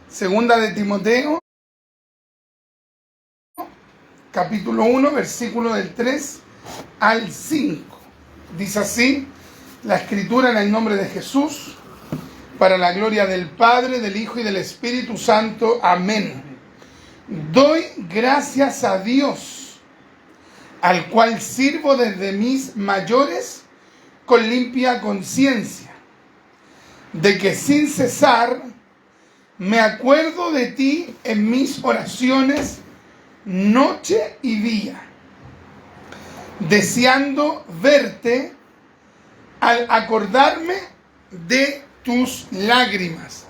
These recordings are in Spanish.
Segunda de Timoteo, capítulo 1, versículo del 3 al 5. Dice así la Escritura en el nombre de Jesús, para la gloria del Padre, del Hijo y del Espíritu Santo. Amén. Doy gracias a Dios, al cual sirvo desde mis mayores con limpia conciencia, de que sin cesar me acuerdo de ti en mis oraciones noche y día, deseando verte al acordarme de tus lágrimas,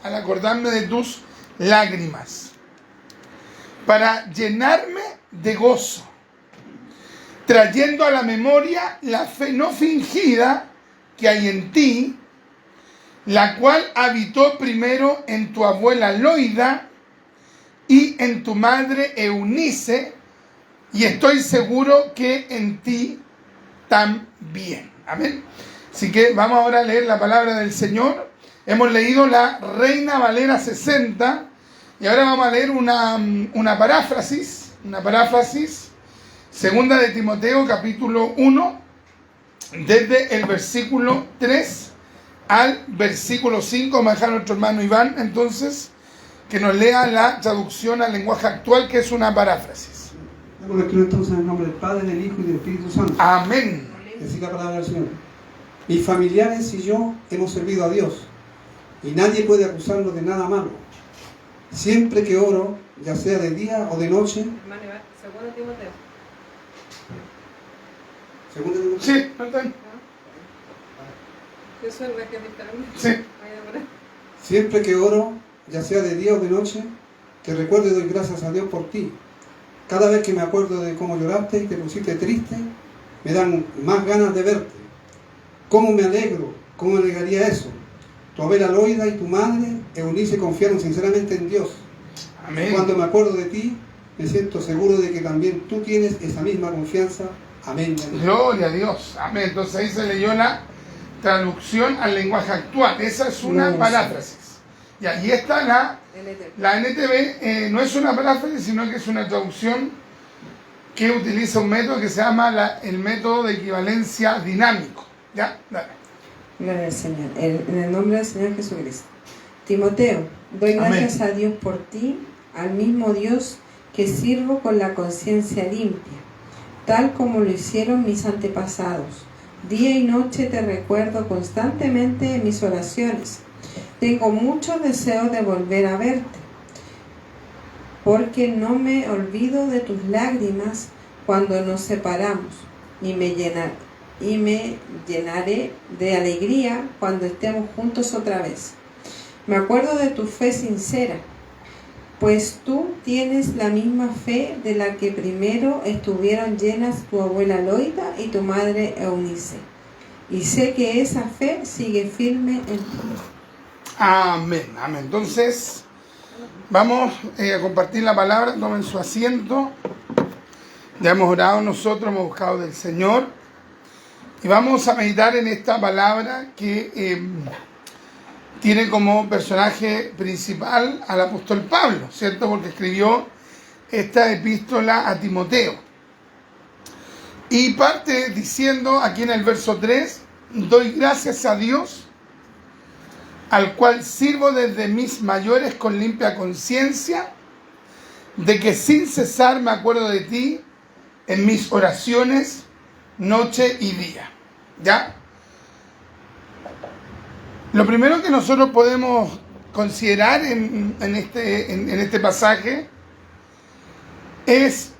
para llenarme de gozo, trayendo a la memoria la fe no fingida que hay en ti, la cual habitó primero en tu abuela Loida y en tu madre Eunice, y estoy seguro que en ti también. Amén. Así que vamos ahora a leer la palabra del Señor. Hemos leído la Reina Valera 60 y ahora vamos a leer una paráfrasis. Segunda de Timoteo, capítulo 1, desde el versículo 3 al versículo 5. Vamos a dejar a nuestro hermano Iván, entonces, que nos lea la traducción al lenguaje actual, que es una paráfrasis. Damos lectura entonces en el nombre del Padre, del Hijo y del Espíritu Santo. Amén. Decir la palabra del Señor. Mis familiares y yo hemos servido a Dios, y nadie puede acusarnos de nada malo. Siempre que oro, ya sea de día o de noche. Hermano Iván, segundo Timoteo. ¿Segundo Timoteo? Sí, ¿verdad? Eso es la que me está hablando. Sí. Siempre que oro, ya sea de día o de noche, te recuerdo y doy gracias a Dios por ti. Cada vez que me acuerdo de cómo lloraste y te pusiste triste, me dan más ganas de verte. ¿Cómo me alegro? ¿Cómo me alegraría eso? Tu abuela Loida y tu madre Eunice confiaron sinceramente en Dios. Amén. Cuando me acuerdo de ti, me siento seguro de que también tú tienes esa misma confianza. Amén. Gloria a Dios. Amén. Entonces ahí se leyó la traducción al lenguaje actual. Esa es una paráfrasis. Y ahí está la NTV. No es una paráfrasis, sino que es una traducción que utiliza un método que se llama el método de equivalencia dinámico. ¿Ya? Dale. Gloria al Señor. En el nombre del Señor Jesucristo. Timoteo, doy gracias a Dios por ti, al mismo Dios que sirvo con la conciencia limpia, tal como lo hicieron mis antepasados. Día y noche te recuerdo constantemente en mis oraciones. Tengo mucho deseo de volver a verte, porque no me olvido de tus lágrimas cuando nos separamos, y me llenaré de alegría cuando estemos juntos otra vez. Me acuerdo de tu fe sincera, pues tú tienes la misma fe de la que primero estuvieron llenas tu abuela Loida y tu madre Eunice. Y sé que esa fe sigue firme en ti. Amén. Amén. Entonces, vamos a compartir la palabra. Tomen su asiento. Ya hemos orado nosotros, hemos buscado del Señor. Y vamos a meditar en esta palabra que tiene como personaje principal al apóstol Pablo, ¿cierto? Porque escribió esta epístola a Timoteo. Y parte diciendo aquí en el verso 3, doy gracias a Dios, al cual sirvo desde mis mayores con limpia conciencia, de que sin cesar me acuerdo de ti en mis oraciones noche y día. ¿Ya? Lo primero que nosotros podemos considerar en este pasaje es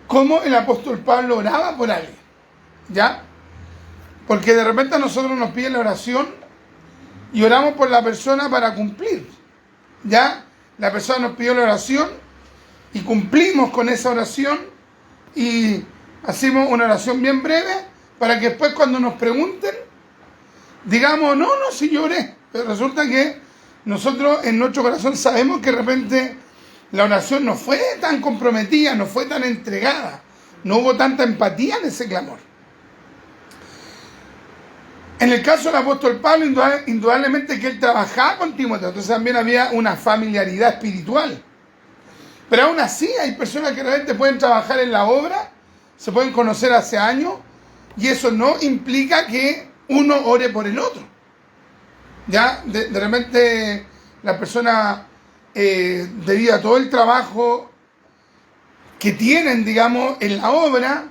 cómo el apóstol Pablo oraba por alguien. ¿Ya? Porque de repente a nosotros nos piden la oración y oramos por la persona para cumplir. ¿Ya? La persona nos pidió la oración y cumplimos con esa oración y hacemos una oración bien breve para que después cuando nos pregunten digamos, no, si lloré. Pero resulta que nosotros en nuestro corazón sabemos que de repente la oración no fue tan comprometida, no fue tan entregada, no hubo tanta empatía en ese clamor. En el caso del apóstol Pablo, indudablemente que él trabajaba con Timoteo, entonces también había una familiaridad espiritual. Pero aún así hay personas que realmente pueden trabajar en la obra, se pueden conocer hace años, y eso no implica que uno ore por el otro. Ya, de repente la persona, debido a todo el trabajo que tienen, digamos, en la obra,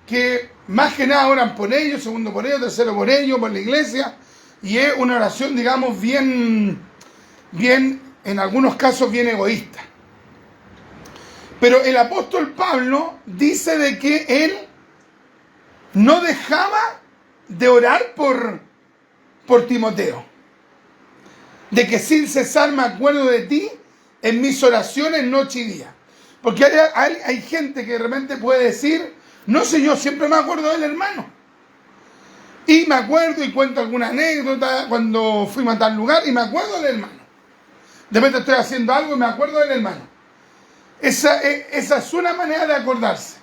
que más que nada oran por ellos, segundo por ellos, tercero por ellos, por la iglesia, y es una oración, digamos, bien, en algunos casos bien egoísta. Pero el apóstol Pablo dice de que él no dejaba de orar por Timoteo. De que sin cesar me acuerdo de ti en mis oraciones noche y día. Porque hay gente que de repente puede decir, no sé, yo siempre me acuerdo del hermano. Y me acuerdo y cuento alguna anécdota cuando fui a tal lugar y me acuerdo del hermano. De repente estoy haciendo algo y me acuerdo del hermano. Esa es una manera de acordarse.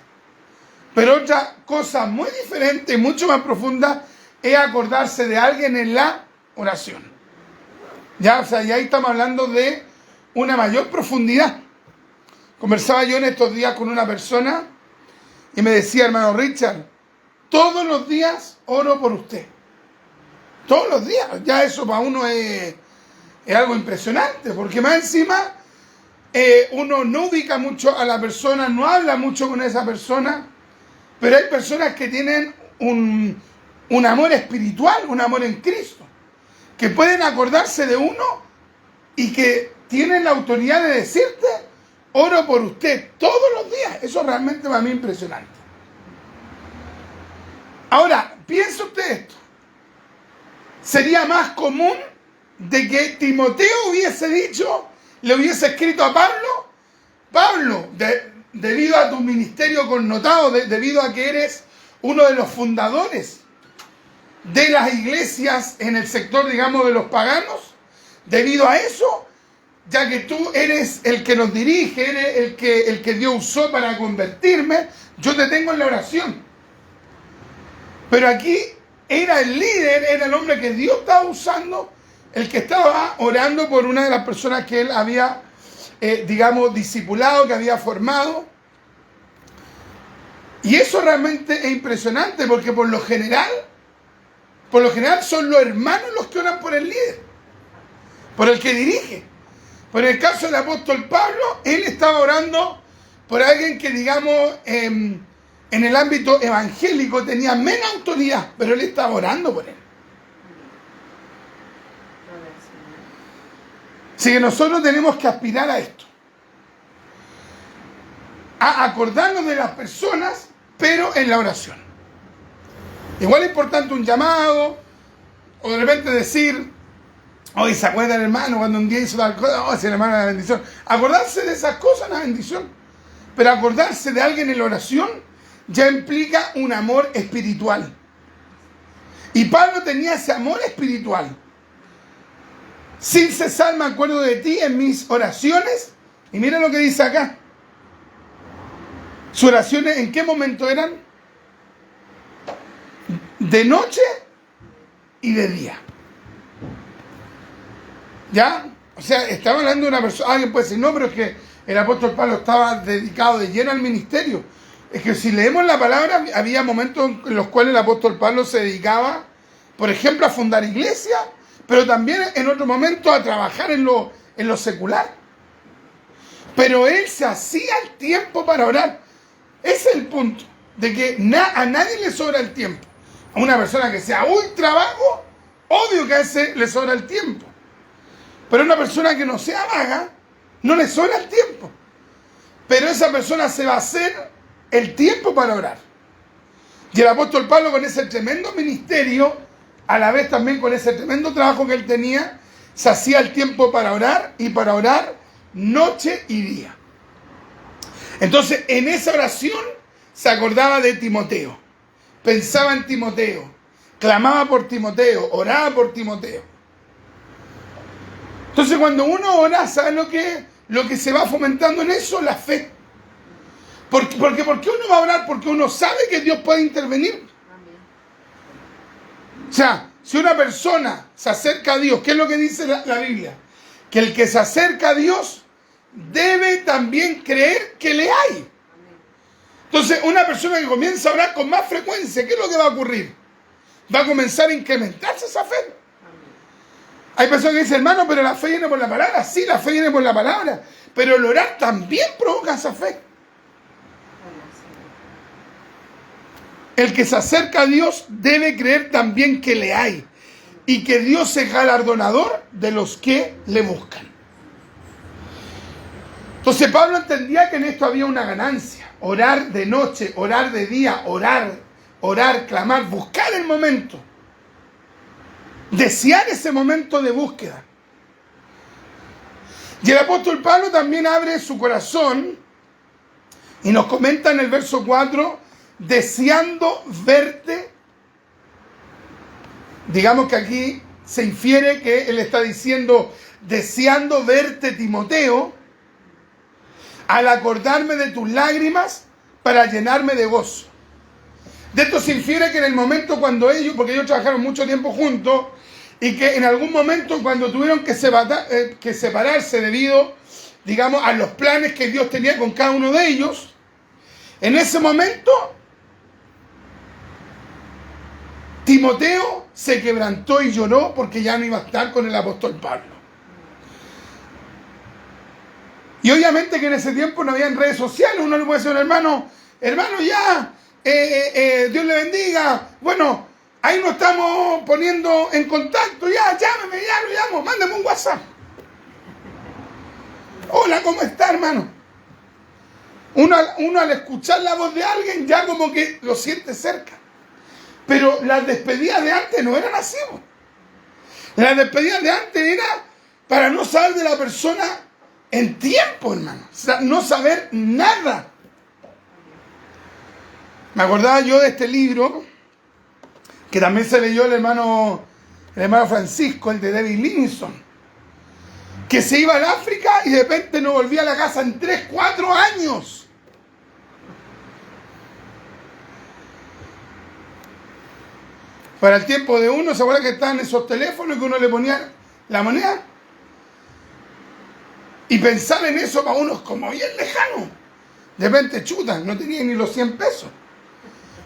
Pero otra cosa muy diferente y mucho más profunda es acordarse de alguien en la oración. Ya, o sea, ya ahí estamos hablando de una mayor profundidad. Conversaba yo en estos días con una persona y me decía, hermano Richard, todos los días oro por usted. Todos los días. Ya eso para uno es algo impresionante, porque más encima uno no ubica mucho a la persona, no habla mucho con esa persona, pero hay personas que tienen un amor espiritual, un amor en Cristo, que pueden acordarse de uno y que tienen la autoridad de decirte, oro por usted todos los días. Eso realmente para mí es impresionante. Ahora, piense usted esto. Sería más común de que Timoteo le hubiese escrito a Pablo, debido a tu ministerio connotado, debido a que eres uno de los fundadores de las iglesias en el sector, digamos, de los paganos, debido a eso, ya que tú eres el que nos dirige, eres el que Dios usó para convertirme, yo te tengo en la oración. Pero aquí era el líder, era el hombre que Dios estaba usando, el que estaba orando por una de las personas que él había, digamos, discipulado, que había formado. Y eso realmente es impresionante, porque por lo general son los hermanos los que oran por el líder, por el que dirige. Pero en el caso del apóstol Pablo, él estaba orando por alguien que, digamos, en el ámbito evangélico tenía menos autoridad, pero él estaba orando por él. Así que nosotros tenemos que aspirar a esto, a acordarnos de las personas, pero en la oración. Igual es importante un llamado, o de repente decir, hoy se acuerda el hermano cuando un día hizo tal cosa, oh, si el hermano es una bendición. Acordarse de esas cosas es una bendición, pero acordarse de alguien en la oración ya implica un amor espiritual. Y Pablo tenía ese amor espiritual. Sin cesar me acuerdo de ti en mis oraciones. Y mira lo que dice acá. ¿Sus oraciones en qué momento eran? De noche y de día. ¿Ya? O sea, estaba hablando de una persona. Alguien puede decir, no, pero es que el apóstol Pablo estaba dedicado de lleno al ministerio. Es que si leemos la palabra, había momentos en los cuales el apóstol Pablo se dedicaba, por ejemplo, a fundar iglesias, pero también en otro momento a trabajar en lo secular. Pero él se hacía el tiempo para orar. Ese es el punto, de que a nadie le sobra el tiempo. A una persona que sea ultra vago, obvio que a ese le sobra el tiempo. Pero a una persona que no sea vaga, no le sobra el tiempo. Pero esa persona se va a hacer el tiempo para orar. Y el apóstol Pablo, con ese tremendo ministerio, a la vez también con ese tremendo trabajo que él tenía, se hacía el tiempo para orar, y para orar noche y día. Entonces, en esa oración se acordaba de Timoteo, pensaba en Timoteo, clamaba por Timoteo, oraba por Timoteo. Entonces, cuando uno ora, ¿sabe lo que se va fomentando en eso? La fe. ¿Por qué uno va a orar? Porque uno sabe que Dios puede intervenir. O sea, si una persona se acerca a Dios, ¿qué es lo que dice la Biblia? Que el que se acerca a Dios debe también creer que le hay. Entonces, una persona que comienza a orar con más frecuencia, ¿qué es lo que va a ocurrir? Va a comenzar a incrementarse esa fe. Hay personas que dicen, hermano, pero la fe viene por la palabra. Sí, la fe viene por la palabra, pero el orar también provoca esa fe. El que se acerca a Dios debe creer también que le hay y que Dios es galardonador de los que le buscan. Entonces Pablo entendía que en esto había una ganancia. Orar de noche, orar de día, orar, clamar, buscar el momento. Desear ese momento de búsqueda. Y el apóstol Pablo también abre su corazón y nos comenta en el verso 4, deseando verte. Digamos que aquí se infiere que él está diciendo, deseando verte, Timoteo, al acordarme de tus lágrimas para llenarme de gozo. De esto se infiere que en el momento cuando ellos, porque ellos trabajaron mucho tiempo juntos, y que en algún momento cuando tuvieron que separarse debido, digamos, a los planes que Dios tenía con cada uno de ellos, en ese momento Timoteo se quebrantó y lloró porque ya no iba a estar con el apóstol Pablo. Y obviamente que en ese tiempo no había redes sociales. Uno le puede decir a un hermano ya, Dios le bendiga. Bueno, ahí nos estamos poniendo en contacto, ya, llámeme, ya lo llamo, mándame un WhatsApp. Hola, ¿cómo está, hermano? Uno al escuchar la voz de alguien ya como que lo siente cerca. Pero las despedidas de antes no eran así. Las despedidas de antes era para no saber de la persona en tiempo, hermano. O sea, no saber nada. Me acordaba yo de este libro, que también se leyó el hermano Francisco, el de David Livingstone, que se iba al África y de repente no volvía a la casa en 3, 4 años. Para el tiempo de uno, ¿se acuerdan que estaban esos teléfonos que uno le ponía la moneda? Y pensar en eso para uno es como bien lejano. De repente, chuta, no tenía ni los 100 pesos.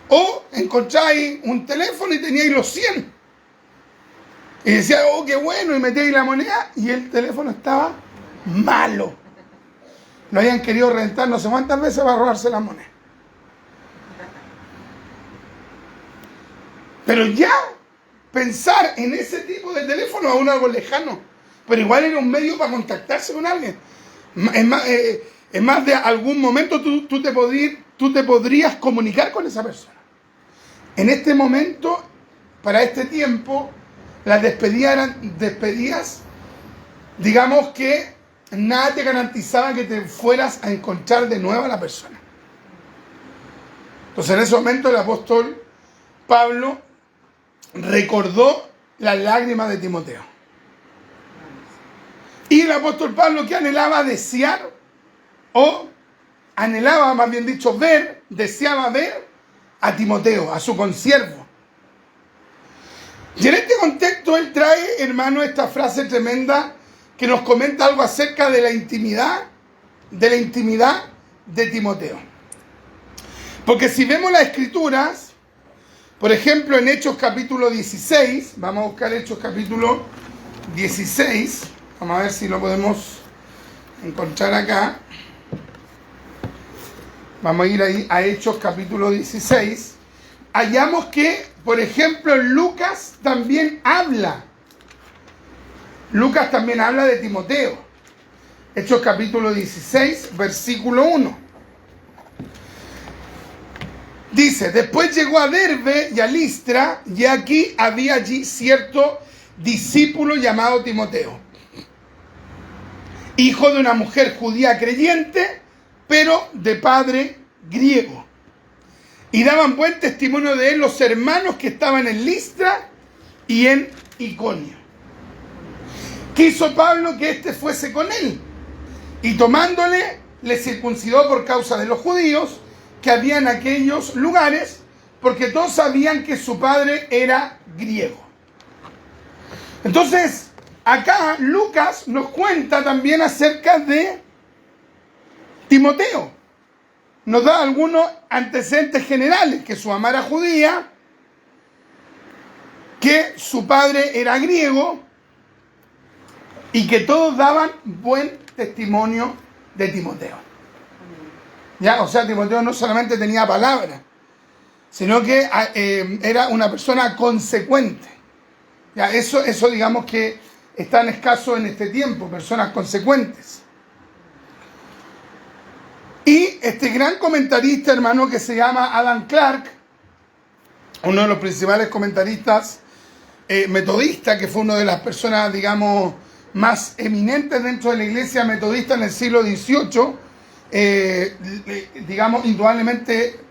O encontráis un teléfono y teníais los 100. Y decía, oh, qué bueno, y metíais la moneda y el teléfono estaba malo. Lo habían querido rentar no sé cuántas veces para robarse la moneda. Pero ya pensar en ese tipo de teléfono es algo lejano. Pero igual era un medio para contactarse con alguien. Es más de algún momento tú te podrías comunicar con esa persona. En este momento, para este tiempo, las despedidas eran despedidas, digamos que nada te garantizaba que te fueras a encontrar de nuevo a la persona. Entonces en ese momento el apóstol Pablo recordó las lágrimas de Timoteo. Y el apóstol Pablo, que anhelaba desear, o anhelaba, más bien dicho, deseaba ver a Timoteo, a su consiervo. Y en este contexto él trae, hermano, esta frase tremenda que nos comenta algo acerca de la intimidad de Timoteo. Porque si vemos las escrituras, por ejemplo, en Hechos capítulo 16, vamos a buscar Hechos capítulo 16, vamos a ver si lo podemos encontrar acá. Vamos a ir ahí a Hechos capítulo 16. Hallamos que, por ejemplo, Lucas también habla de Timoteo. Hechos capítulo 16, versículo 1. Dice, después llegó a Derbe y a Listra, y aquí había allí cierto discípulo llamado Timoteo, hijo de una mujer judía creyente, pero de padre griego. Y daban buen testimonio de él los hermanos que estaban en Listra y en Iconio. Quiso Pablo que éste fuese con él, y tomándole, le circuncidó por causa de los judíos que había en aquellos lugares, porque todos sabían que su padre era griego. Entonces, acá Lucas nos cuenta también acerca de Timoteo. Nos da algunos antecedentes generales, que su mamá era judía, que su padre era griego y que todos daban buen testimonio de Timoteo. ¿Ya? O sea, Timoteo no solamente tenía palabra, sino que era una persona consecuente. ¿Ya? Eso digamos que es tan escaso en este tiempo, personas consecuentes. Y este gran comentarista, hermano, que se llama Adam Clarke, uno de los principales comentaristas metodistas, que fue una de las personas, digamos, más eminentes dentro de la iglesia metodista en el siglo XVIII, digamos, indudablemente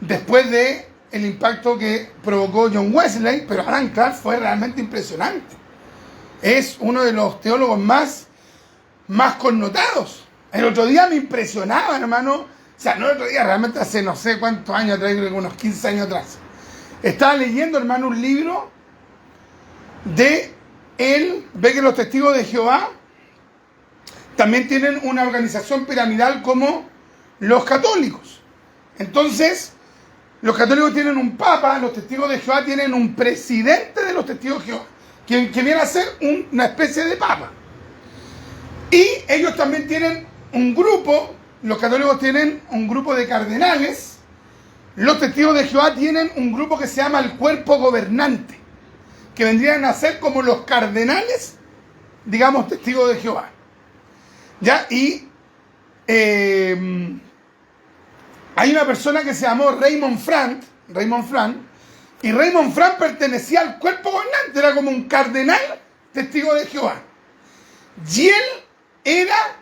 después de el impacto que provocó John Wesley, pero Adam Clarke fue realmente impresionante. Es uno de los teólogos más connotados. El otro día me impresionaba, hermano. O sea, no el otro día, realmente hace no sé cuántos años atrás, creo que unos 15 años atrás. Estaba leyendo, hermano, un libro de él. Ve que los testigos de Jehová también tienen una organización piramidal como los católicos. Entonces, los católicos tienen un papa, los testigos de Jehová tienen un presidente de los testigos de Jehová, que viene a ser una especie de papa. Y ellos también tienen un grupo, los católicos tienen un grupo de cardenales, los testigos de Jehová tienen un grupo que se llama el cuerpo gobernante, que vendrían a ser como los cardenales, digamos, testigos de Jehová. ¿Ya? Y hay una persona que se llamó Raymond Frank, y Raymond Frank pertenecía al cuerpo gobernante, era como un cardenal testigo de Jehová. Y él era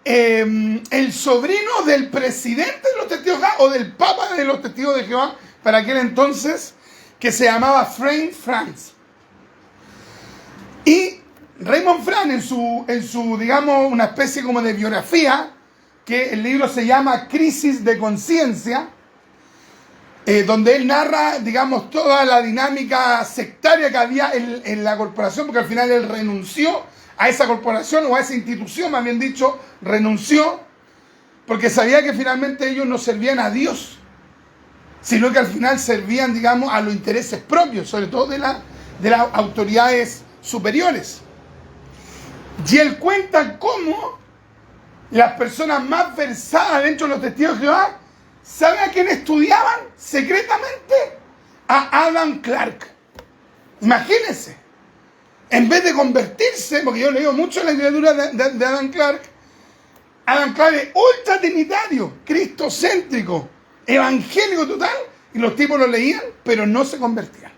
el sobrino del presidente de los testigos de Jehová, o del papa de los testigos de Jehová, para aquel entonces, que se llamaba Frank Franz. Y Raymond Frank, en su, digamos, una especie como de biografía, que el libro se llama Crisis de Conciencia, donde él narra, digamos, toda la dinámica sectaria que había en la corporación, porque al final él renunció a esa corporación, o a esa institución, más bien dicho, renunció, porque sabía que finalmente ellos no servían a Dios, sino que al final servían, digamos, a los intereses propios, sobre todo de las autoridades superiores. Y él cuenta cómo las personas más versadas dentro de los testigos de Jehová, ¿saben a quién estudiaban secretamente? A Adam Clarke. Imagínense. En vez de convertirse, porque yo leo mucho la literatura de Adam Clarke es ultra trinitario, cristocéntrico, evangélico total, y los tipos lo leían, pero no se convertían.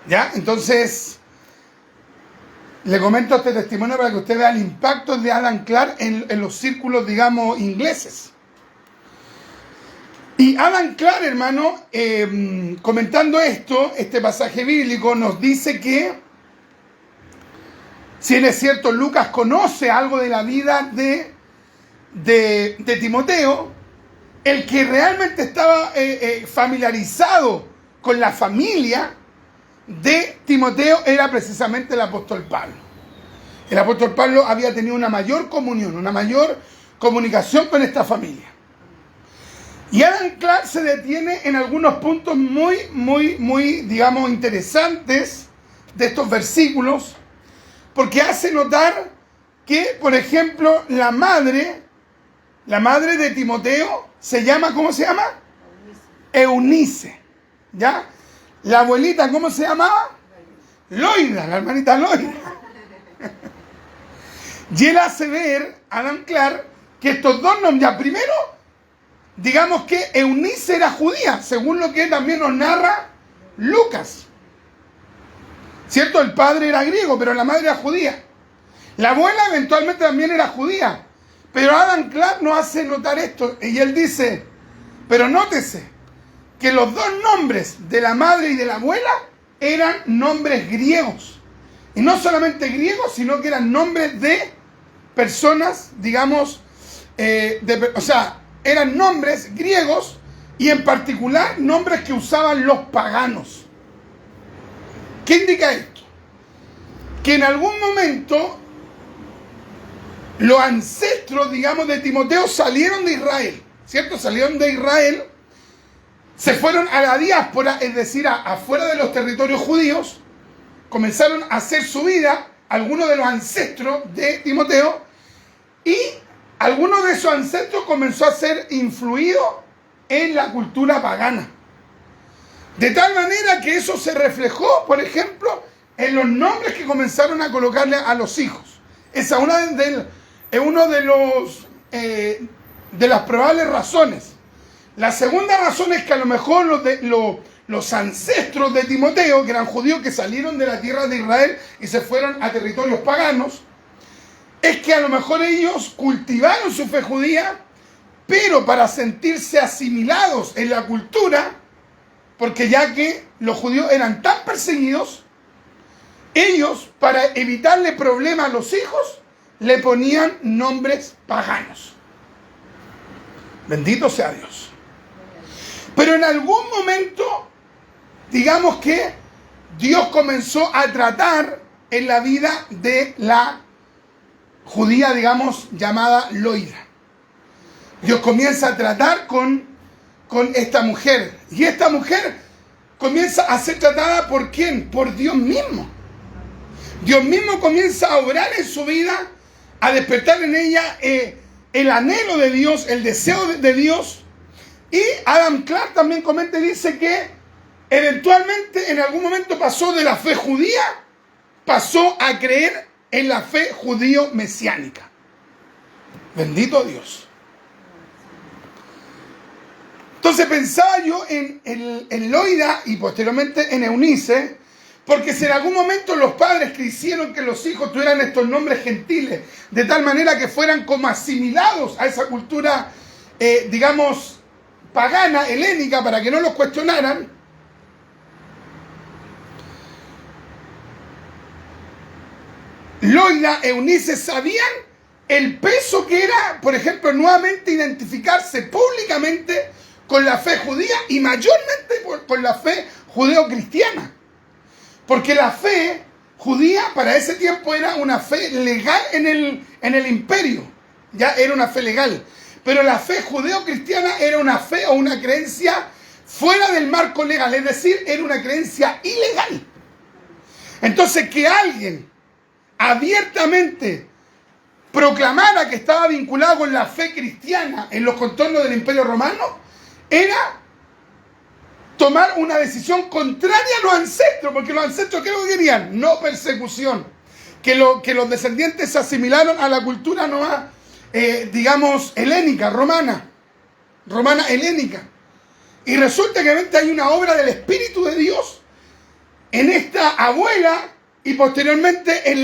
¿Ya? Entonces, le comento este testimonio para que usted vea el impacto de Adam Clarke en los círculos, digamos, ingleses. Y Adam Clarke, hermano, comentando este pasaje bíblico, nos dice que, si bien es cierto, Lucas conoce algo de la vida de Timoteo, el que realmente estaba familiarizado con la familia de Timoteo era precisamente el apóstol Pablo. El apóstol Pablo había tenido una mayor comunión, una mayor comunicación con esta familia. Y Adam Clarke se detiene en algunos puntos muy, digamos, interesantes de estos versículos, porque hace notar que, por ejemplo, la madre de Timoteo se llama, ¿cómo se llama? Eunice. ¿Ya? La abuelita, ¿cómo se llamaba? Loida, la hermanita Loida. Y él hace ver, Adam Clarke, que estos dos nombres, ya primero, digamos que Eunice era judía, según lo que también nos narra Lucas. ¿Cierto? El padre era griego, pero la madre era judía. La abuela eventualmente también era judía. Pero Adam Clarke nos hace notar esto, y él dice, pero nótese, que los dos nombres de la madre y de la abuela eran nombres griegos. Y no solamente griegos, sino que eran nombres de personas, digamos, eran nombres griegos, y en particular nombres que usaban los paganos. ¿Qué indica esto? Que en algún momento los ancestros, digamos, de Timoteo salieron de Israel, ¿cierto? Salieron de Israel, se fueron a la diáspora, es decir, afuera de los territorios judíos, comenzaron a hacer su vida algunos de los ancestros de Timoteo, y algunos de esos ancestros comenzó a ser influidos en la cultura pagana. De tal manera que eso se reflejó, por ejemplo, en los nombres que comenzaron a colocarle a los hijos. Esa es una de las probables razones. La segunda razón es que a lo mejor los ancestros de Timoteo, que eran judíos que salieron de la tierra de Israel y se fueron a territorios paganos, es que a lo mejor ellos cultivaron su fe judía, pero para sentirse asimilados en la cultura, porque ya que los judíos eran tan perseguidos, ellos, para evitarle problemas a los hijos, le ponían nombres paganos. Bendito sea Dios. Pero en algún momento, digamos que Dios comenzó a tratar en la vida de la judía, digamos, llamada Loida. Dios comienza a tratar con esta mujer. Y esta mujer comienza a ser tratada ¿por quién? Por Dios mismo. Dios mismo comienza a obrar en su vida, a despertar en ella el anhelo de Dios, el deseo de Dios. Y Adam Clark también comenta y dice que eventualmente en algún momento pasó de la fe judía, pasó a creer en la fe judío-mesiánica. Bendito Dios. Entonces pensaba yo en Loida y posteriormente en Eunice, porque si en algún momento los padres quisieron que los hijos tuvieran estos nombres gentiles, de tal manera que fueran como asimilados a esa cultura, digamos, pagana, helénica, para que no los cuestionaran, Loida, Eunice sabían el peso que era, por ejemplo, nuevamente identificarse públicamente con la fe judía y mayormente con la fe judeo-cristiana. Porque la fe judía para ese tiempo era una fe legal en el imperio, ya era una fe legal. Pero la fe judeo-cristiana era una fe o una creencia fuera del marco legal, es decir, era una creencia ilegal. Entonces que alguien abiertamente proclamara que estaba vinculado con la fe cristiana en los contornos del Imperio Romano era tomar una decisión contraria a los ancestros, porque los ancestros, ¿qué es lo que querían? No persecución. Que los descendientes se asimilaron a la cultura nomás, digamos, helénica, romana helénica. Y resulta que hay una obra del Espíritu de Dios en esta abuela y posteriormente en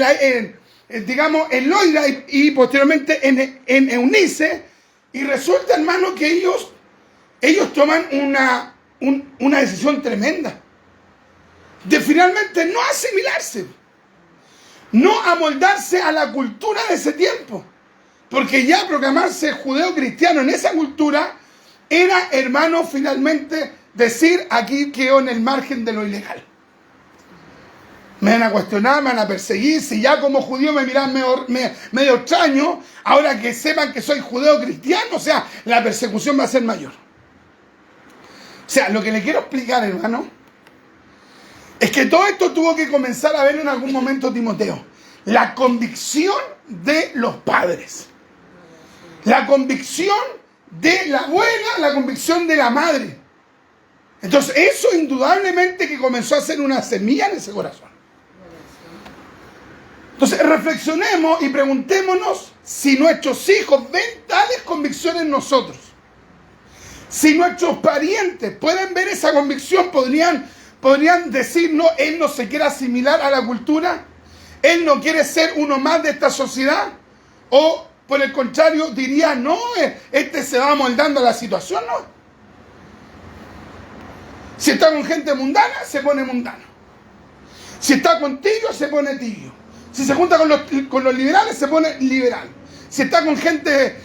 Loida y posteriormente en Eunice, y resulta, hermano, que ellos toman una decisión tremenda de finalmente no asimilarse, no amoldarse a la cultura de ese tiempo, porque ya proclamarse judeo-cristiano en esa cultura era, hermano, finalmente decir: aquí quedo en el margen de lo ilegal. Me van a cuestionar, me van a perseguir. Si ya como judío me miran medio extraño, ahora que sepan que soy judeo-cristiano, o sea, la persecución va a ser mayor. O sea, lo que le quiero explicar, hermano, es que todo esto tuvo que comenzar a ver en algún momento Timoteo. La convicción de los padres. La convicción de la abuela, la convicción de la madre. Entonces, eso indudablemente que comenzó a ser una semilla en ese corazón. Entonces, reflexionemos y preguntémonos si nuestros hijos ven tales convicciones en nosotros. Si nuestros parientes pueden ver esa convicción, podrían decir: no, él no se quiere asimilar a la cultura, él no quiere ser uno más de esta sociedad, o por el contrario diría: no, este se va amoldando a la situación. No. Si está con gente mundana, se pone mundano. Si está con tibio, se pone tibio. Si se junta con los liberales, se pone liberal. Si está con gente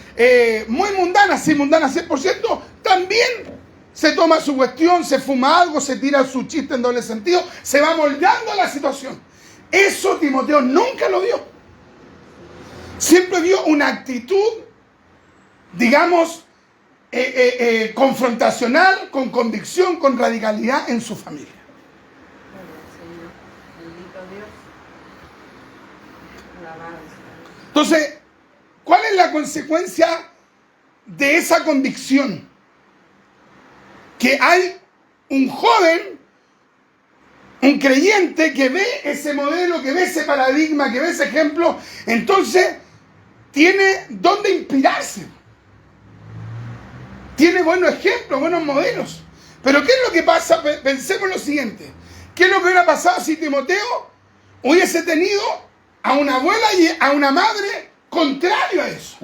muy mundana, sí, mundana 100%, también se toma su cuestión, se fuma algo, se tira su chiste en doble sentido, se va moldeando a la situación. Eso Timoteo nunca lo vio. Siempre vio una actitud, digamos, confrontacional, con convicción, con radicalidad en su familia. Entonces, ¿cuál es la consecuencia de esa convicción? Que hay un joven, un creyente que ve ese modelo, que ve ese paradigma, que ve ese ejemplo, entonces tiene dónde inspirarse. Tiene buenos ejemplos, buenos modelos. Pero ¿qué es lo que pasa? Pensemos lo siguiente. ¿Qué es lo que hubiera pasado si Timoteo hubiese tenido a una abuela y a una madre contrario a eso?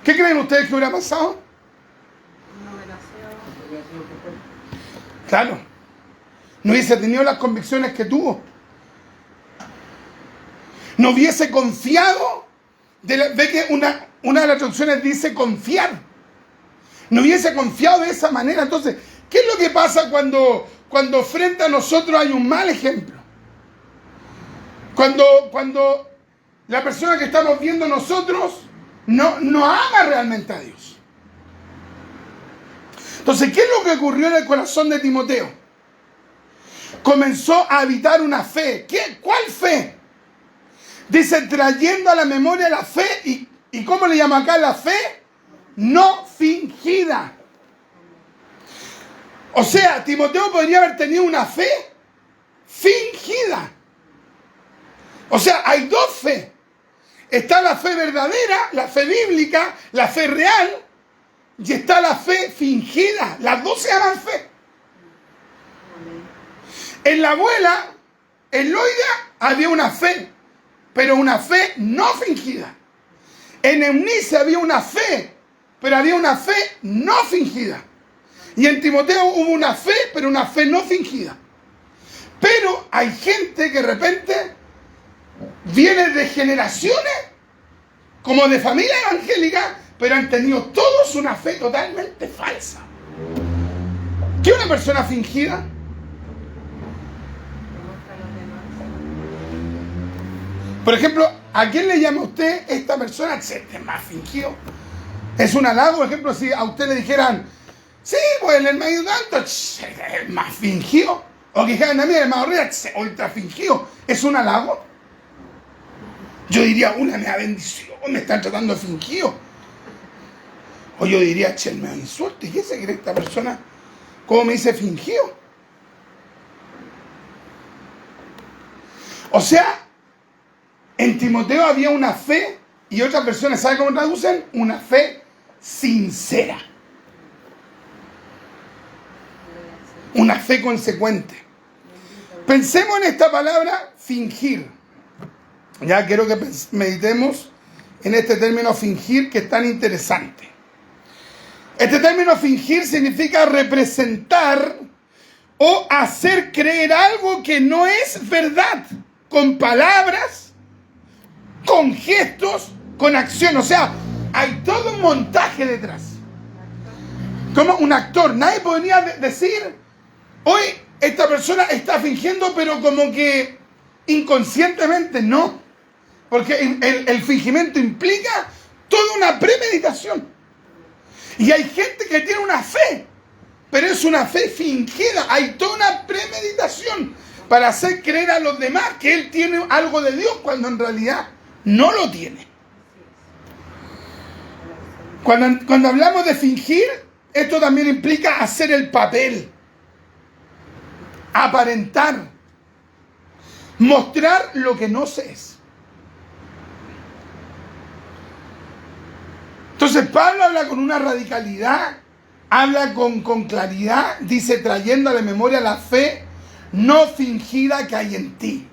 ¿Qué creen ustedes que hubiera pasado? Claro, no hubiese tenido las convicciones que tuvo. No hubiese confiado. Ve que una de las traducciones dice confiar. No hubiese confiado de esa manera. Entonces, ¿qué es lo que pasa cuando frente a nosotros hay un mal ejemplo? Cuando la persona que estamos viendo nosotros no ama realmente a Dios. Entonces, ¿qué es lo que ocurrió en el corazón de Timoteo? Comenzó a habitar una fe. ¿Cuál fe? Dice, trayendo a la memoria la fe. ¿Y cómo le llama acá la fe? No fingida. O sea, Timoteo podría haber tenido una fe fingida. O sea, hay dos fe. Está la fe verdadera, la fe bíblica, la fe real, y está la fe fingida. Las dos se llaman fe. En la abuela, en Loida, había una fe, pero una fe no fingida. En Eunice había una fe, pero había una fe no fingida. Y en Timoteo hubo una fe, pero una fe no fingida. Pero hay gente que de repente viene de generaciones, como de familia evangélica, pero han tenido todos una fe totalmente falsa. ¿Qué es una persona fingida? Por ejemplo, ¿a quién le llama usted esta persona? Este es más fingido. Es un halago, por ejemplo, si a usted le dijeran, sí, pues el hermano tanto, es más fingido. O que dijeran a mí, el hermano Ría, ultra fingido. ¿Es un halago? Yo diría, una mea bendición, me están tratando de fingido. O yo diría, che, me insulto. ¿Y qué se cree esta persona? ¿Cómo me dice fingido? O sea, en Timoteo había una fe, y otras personas, ¿saben cómo traducen? Una fe sincera. Una fe consecuente. Pensemos en esta palabra, fingir. Ya quiero que meditemos en este término fingir, que es tan interesante. Este término fingir significa representar o hacer creer algo que no es verdad, con palabras, con gestos, con acción. O sea, hay todo un montaje detrás. Como un actor. Nadie podría decir, hoy esta persona está fingiendo, pero como que inconscientemente no. Porque el fingimiento implica toda una premeditación. Y hay gente que tiene una fe, pero es una fe fingida. Hay toda una premeditación para hacer creer a los demás que él tiene algo de Dios, cuando en realidad no lo tiene. Cuando hablamos de fingir, esto también implica hacer el papel, aparentar, mostrar lo que no se es. Entonces Pablo habla con una radicalidad, habla con claridad, dice, trayendo a la memoria la fe no fingida que hay en ti.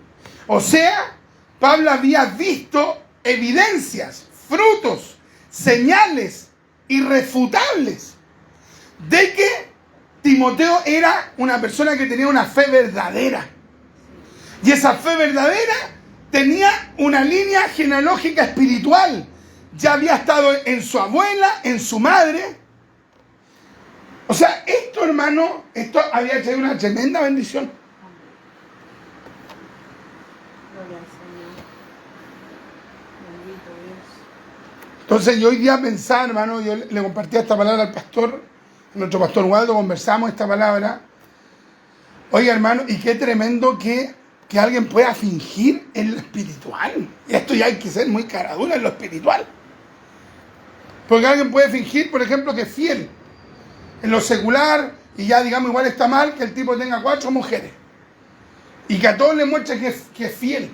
O sea, Pablo había visto evidencias, frutos, señales irrefutables de que Timoteo era una persona que tenía una fe verdadera. Y esa fe verdadera tenía una línea genealógica espiritual. Ya había estado en su abuela, en su madre. O sea, esto, hermano, esto había traído una tremenda bendición. Gloria al Señor. Bendito Dios. Entonces yo hoy día pensaba, hermano, yo le compartí esta palabra al pastor, nuestro pastor Waldo, conversamos esta palabra. Oiga, hermano, y qué tremendo que alguien pueda fingir en lo espiritual. Y esto ya hay que ser muy caradura en lo espiritual. Porque alguien puede fingir, por ejemplo, que es fiel en lo secular, y ya digamos igual está mal que el tipo tenga 4 mujeres. Y que a todos les muestre que es fiel.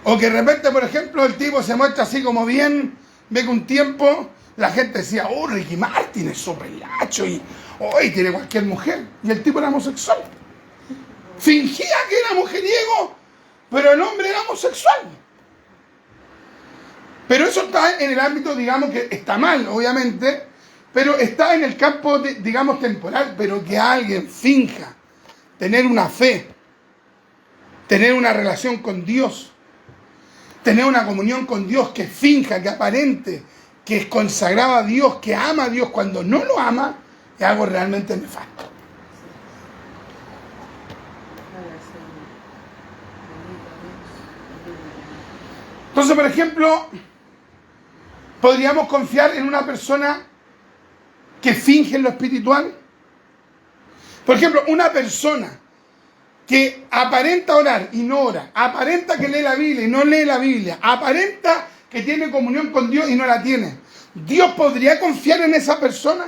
O que de repente, por ejemplo, el tipo se muestra así como bien, ve que un tiempo la gente decía, oh, Ricky Martin es súper lacho y hoy tiene cualquier mujer. Y el tipo era homosexual. Fingía que era mujeriego, pero el hombre era homosexual. Pero eso está en el ámbito, digamos, que está mal, obviamente, pero está en el campo, digamos, temporal. Pero que alguien finja tener una fe, tener una relación con Dios, tener una comunión con Dios, que finja, que aparente, que es consagrado a Dios, que ama a Dios cuando no lo ama, es algo realmente nefasto. Gloria al Señor. Bendito Dios. Entonces, por ejemplo, ¿podríamos confiar en una persona que finge en lo espiritual? Por ejemplo, una persona que aparenta orar y no ora, aparenta que lee la Biblia y no lee la Biblia, aparenta que tiene comunión con Dios y no la tiene. ¿Dios podría confiar en esa persona?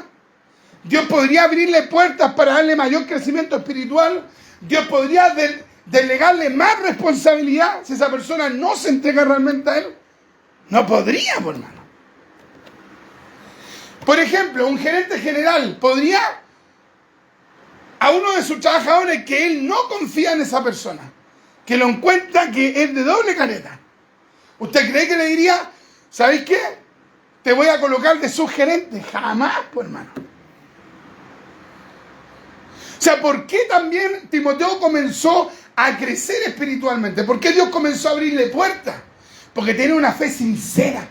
¿Dios podría abrirle puertas para darle mayor crecimiento espiritual? ¿Dios podría delegarle más responsabilidad si esa persona no se entrega realmente a Él? No podría, por hermano. Por ejemplo, un gerente general podría a uno de sus trabajadores que él no confía en esa persona, que lo encuentra que es de doble careta. ¿Usted cree que le diría, ¿sabéis qué? Te voy a colocar de subgerente? Jamás, pues hermano. O sea, ¿por qué también Timoteo comenzó a crecer espiritualmente? ¿Por qué Dios comenzó a abrirle puertas? Porque tiene una fe sincera,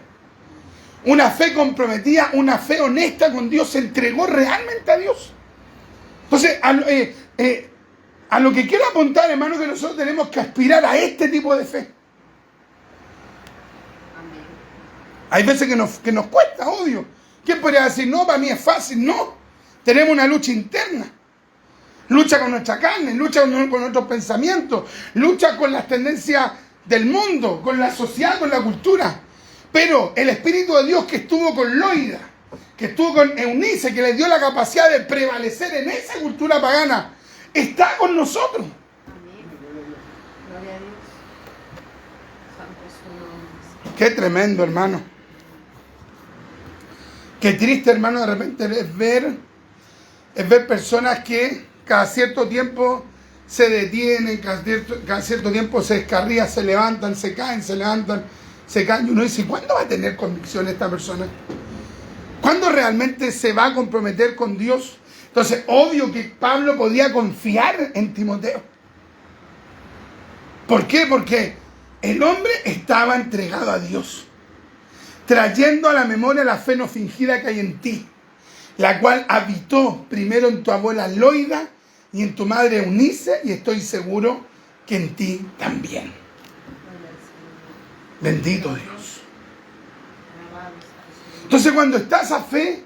una fe comprometida, una fe honesta con Dios, se entregó realmente a Dios. Entonces, a lo que quiero apuntar, hermano, que nosotros tenemos que aspirar a este tipo de fe. Amén. Hay veces que nos cuesta, obvio. ¿Quién podría decir, no, para mí es fácil? No. Tenemos una lucha interna. Lucha con nuestra carne, lucha con nuestros pensamientos, lucha con las tendencias del mundo, con la sociedad, con la cultura. Pero el Espíritu de Dios que estuvo con Loida, que estuvo con Eunice, que le dio la capacidad de prevalecer en esa cultura pagana, está con nosotros. Amén. Gloria a Dios. Santo es su nombre. Qué tremendo, hermano. Qué triste, hermano, de repente es ver personas que cada cierto tiempo se detienen, cada cierto tiempo se descarrían, se levantan, se caen, se levantan, se caen. Y uno dice, ¿cuándo va a tener convicción esta persona? ¿Cuándo realmente se va a comprometer con Dios? Entonces, obvio que Pablo podía confiar en Timoteo. ¿Por qué? Porque el hombre estaba entregado a Dios, trayendo a la memoria la fe no fingida que hay en ti, la cual habitó primero en tu abuela Loida y en tu madre Eunice, y estoy seguro que en ti también. Gloria al Señor. Bendito Dios. Alabado sea el Señor. Entonces, cuando está esa fe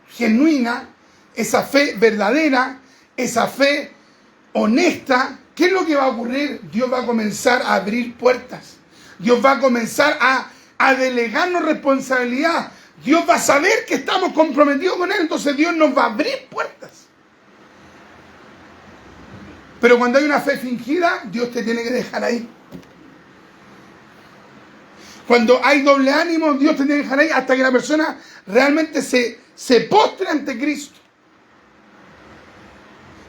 genuina, esa fe verdadera, esa fe honesta, ¿qué es lo que va a ocurrir? Dios va a comenzar a abrir puertas. Dios va a comenzar a delegarnos responsabilidad. Dios va a saber que estamos comprometidos con Él, entonces Dios nos va a abrir puertas. Pero cuando hay una fe fingida, Dios te tiene que dejar ahí. Cuando hay doble ánimo, Dios te tiene que dejar ahí hasta que la persona realmente se postre ante Cristo.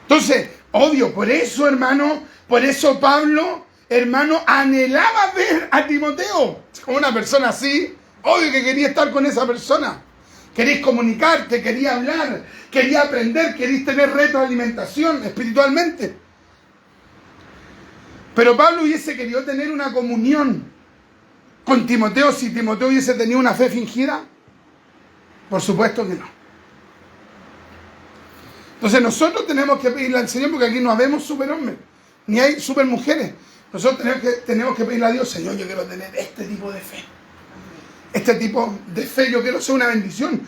Entonces, obvio, por eso, hermano, por eso Pablo, hermano, anhelaba ver a Timoteo como una persona así. Obvio que quería estar con esa persona. Querías comunicarte, quería hablar, quería aprender, querías tener retroalimentación espiritualmente. Pero Pablo hubiese querido tener una comunión con Timoteo si Timoteo hubiese tenido una fe fingida. Por supuesto que no. Entonces nosotros tenemos que pedirle al Señor, porque aquí no habemos superhombres, ni hay supermujeres. Nosotros tenemos que pedirle a Dios, Señor, yo quiero tener este tipo de fe. Este tipo de fe, yo quiero ser una bendición.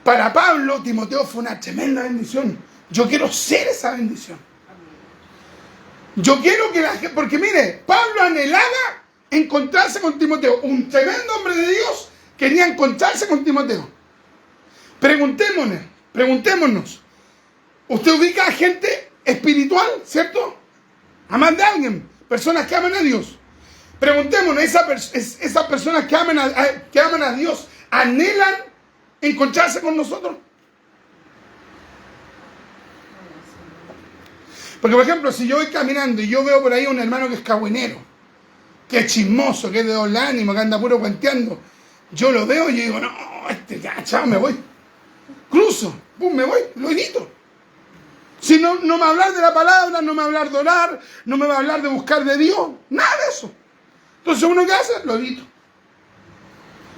Para Pablo, Timoteo fue una tremenda bendición. Yo quiero ser esa bendición. Yo quiero que la gente, porque mire, Pablo anhelaba encontrarse con Timoteo. Un tremendo hombre de Dios quería encontrarse con Timoteo. Preguntémonos. Usted ubica a gente espiritual, ¿cierto? Aman de alguien, personas que aman a Dios. Preguntémonos, esas personas que aman a Dios, ¿anhelan encontrarse con nosotros? Porque, por ejemplo, si yo voy caminando y yo veo por ahí a un hermano que es cagüinero, que es chismoso, que es de doble ánimo, que anda puro cuenteando, yo lo veo y yo digo, no, ya, chao, me voy. Cruzo, pum, me voy, lo evito. Si no me va a hablar de la palabra, no me va a hablar de orar, no me va a hablar de buscar de Dios, nada de eso. Entonces, ¿uno qué hace? Lo evito.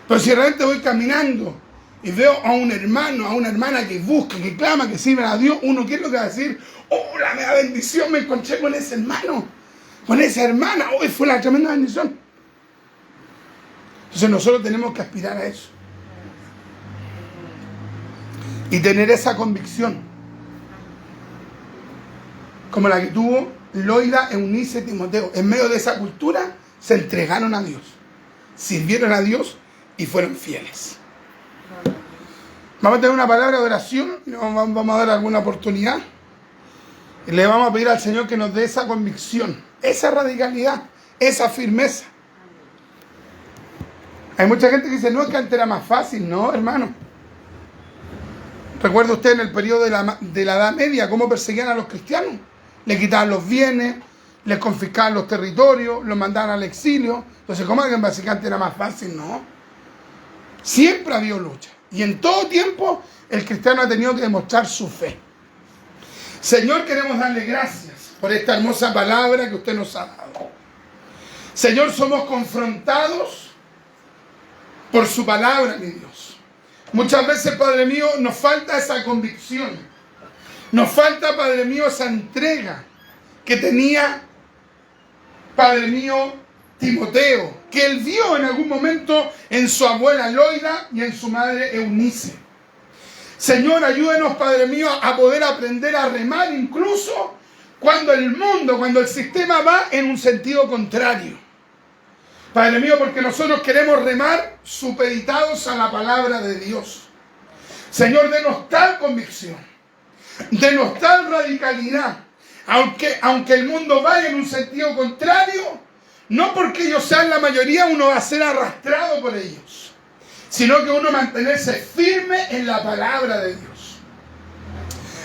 Pero si realmente voy caminando y veo a un hermano, a una hermana que busca, que clama, que sirve a Dios, uno, ¿qué es lo que va a decir? ¡Oh, la mega bendición! Me encontré con ese hermano, con esa hermana. ¡Oh, fue la tremenda bendición! Entonces nosotros tenemos que aspirar a eso. Y tener esa convicción, como la que tuvo Loida, Eunice, Timoteo. En medio de esa cultura se entregaron a Dios, sirvieron a Dios y fueron fieles. Vamos a tener una palabra de oración y vamos a dar alguna oportunidad. Y le vamos a pedir al Señor que nos dé esa convicción, esa radicalidad, esa firmeza. Hay mucha gente que dice, no, es que antes era más fácil. No, hermano. ¿Recuerda usted en el periodo de la Edad Media cómo perseguían a los cristianos? Le quitaban los bienes, les confiscaban los territorios, los mandaban al exilio. Entonces, ¿cómo es que básicamente era más fácil? No. Siempre ha habido lucha. Y en todo tiempo el cristiano ha tenido que demostrar su fe. Señor, queremos darle gracias por esta hermosa palabra que usted nos ha dado. Señor, somos confrontados por su palabra, mi Dios. Muchas veces, Padre mío, nos falta esa convicción. Nos falta, Padre mío, esa entrega que tenía, Padre mío, Timoteo, que él vio en algún momento en su abuela Loida y en su madre Eunice. Señor, ayúdenos, Padre mío, a poder aprender a remar incluso cuando el mundo, cuando el sistema va en un sentido contrario. Padre mío, porque nosotros queremos remar supeditados a la palabra de Dios. Señor, denos tal convicción, denos tal radicalidad, aunque el mundo vaya en un sentido contrario, no porque ellos sean la mayoría uno va a ser arrastrado por ellos, sino que uno mantenerse firme en la palabra de Dios.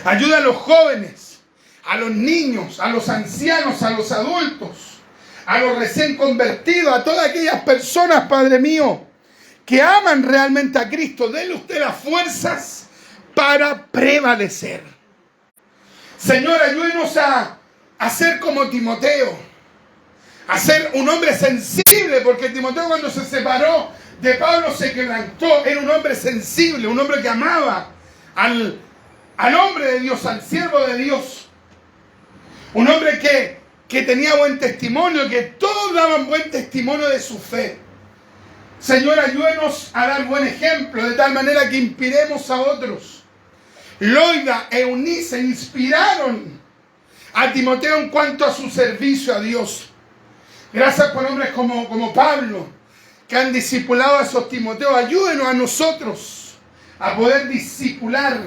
Ayuda a los jóvenes, a los niños, a los ancianos, a los adultos, a los recién convertidos, a todas aquellas personas, Padre mío, que aman realmente a Cristo. Denle usted las fuerzas para prevalecer. Señor, ayúdenos a ser como Timoteo, a ser un hombre sensible, porque Timoteo cuando se separó de Pablo se quebrantó. Era un hombre sensible, un hombre que amaba al hombre de Dios, al siervo de Dios. Un hombre que tenía buen testimonio, que todos daban buen testimonio de su fe. Señor, ayúdenos a dar buen ejemplo, de tal manera que inspiremos a otros. Loida, Eunice inspiraron a Timoteo en cuanto a su servicio a Dios. Gracias por hombres como Pablo, que han discipulado a esos Timoteos. Ayúdenos a nosotros a poder discipular,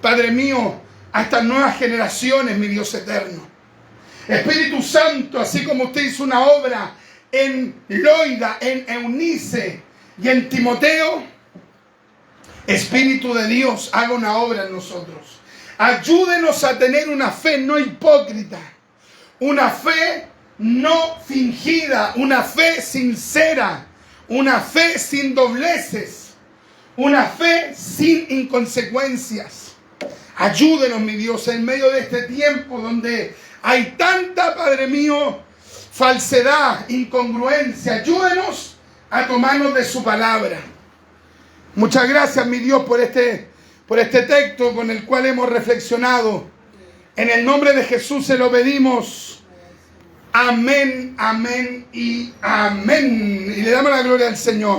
Padre mío, a estas nuevas generaciones, mi Dios eterno. Espíritu Santo, así como usted hizo una obra en Loida, en Eunice y en Timoteo, Espíritu de Dios, haga una obra en nosotros. Ayúdenos a tener una fe no hipócrita, una fe no fingida, una fe sincera, una fe sin dobleces, una fe sin inconsecuencias. Ayúdenos, mi Dios, en medio de este tiempo donde hay tanta, Padre mío, falsedad, incongruencia. Ayúdenos a tomarnos de su palabra. Muchas gracias, mi Dios, por por este texto con el cual hemos reflexionado. En el nombre de Jesús se lo pedimos. Amén, amén y amén. Y le damos la gloria al Señor.